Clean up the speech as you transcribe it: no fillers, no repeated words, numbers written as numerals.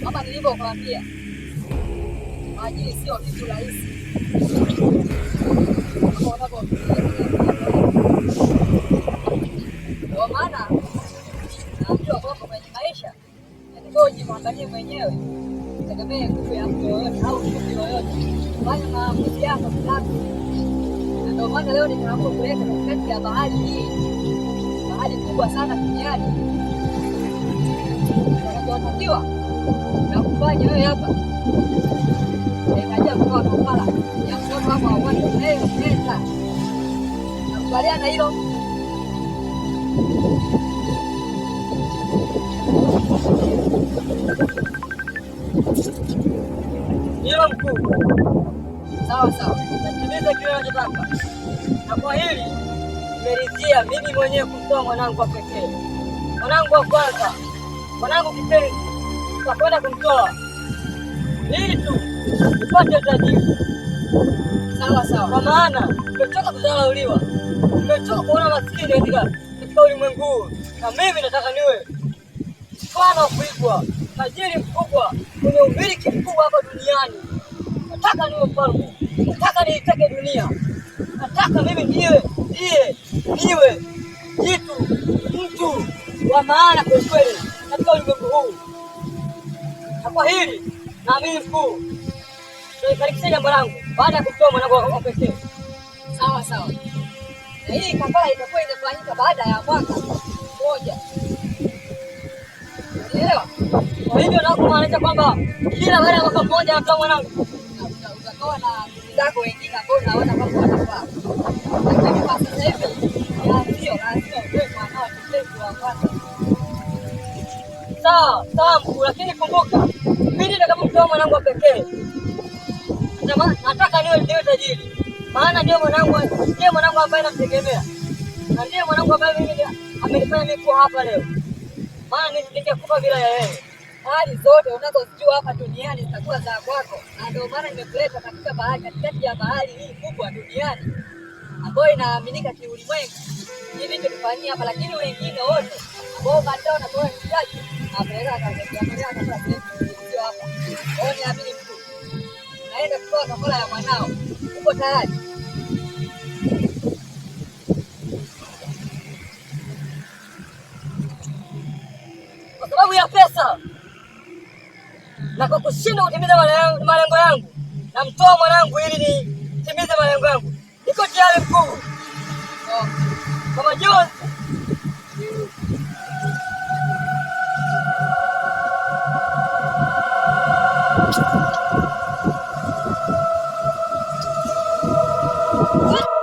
Kama nilivyokuambia, maji sio kitu rahisi. Ndio maana naambiwa kwamba kwenye maisha inatakiwa ujimwangalie mwenyewe, tegemee nguvu ya mtu yoyote au shughuli yoyote, fanya maamuzi yako binafsi. Na ndio maana leo nikaamua kuleta katikati ya bahari hii, bahari kubwa sana duniani, unachotakiwa na kufanya wewe hapa inahitaji kutoa kafara ya mtoto wako wa kwanza unayempenda. Nakubaliana hilo? Hilo mkuu. Sawa sawa, natimiza kile unachotaka, na kwa hili nimeridhia mimi mwenyewe kumtoa mwanangu wa pekee, mwanangu wa kwanza, mwanangu kipenzi, tutakwenda kumtoa ili tu nipate utajiri. Sawa sawa, kwa maana nimechoka kudharauliwa, nimechoka kuona maskini katika ulimwengu huu, na mimi nataka niwe mfano wa kuigwa, tajiri mkubwa mwenye umiliki mkubwa hapa duniani. Nataka niwe mfalme, nataka niiteke dunia, nataka mimi niwe mtu wa maana kweli katika ulimwengu huu. Na kwa hili naamini mkuu, tutaifanikisha jambo langu baada ya kumtoa mwanangu wa pekee. Sawa sawa, na hii kafara itakuwa inafanyika baada ya mwaka mmoja, unaelewa? Kwa hivyo na kumaanisha kwamba kila baada ya mwaka mmoja namtoa mwanangu, utakuwa na ndugu zako wengine ambao unaona kwamba wanafaa, lakini kwa sasa hivi lazima uwe mwanao kipenzi wa kwanza. Sawa mkuu, lakini kumbuka mimi nitakapomtoa mwanangu wa pekee nataka niwe tajiri, maana ndiye mwanangu ambaye namtegemea, na ndiye mwanangu ambaye mimi amenifanya mimi kuwa hapa leo, maana ningekufa bila yeye. Hali zote unazozijua hapa duniani zitakuwa za kwako, na ndio maana nimekuleta katika bahari, katikati ya bahari hii kubwa duniani ambayo inaaminika kiulimwengu. Hivi ndio tufanyia hapa, lakini wengine wote ambao baadaye wanakuwa hitaji apeleka akaendelea kama sio hapa. Kwa hiyo niamini mtu, naenda kutoa kafara ya mwanao, uko tayari? Kwa sababu ya pesa na kwa kushinda kutimiza malengo yangu, namtoa mwanangu ili nitimize malengo yangu. Niko tayari mkuu. Kwa majonzi What?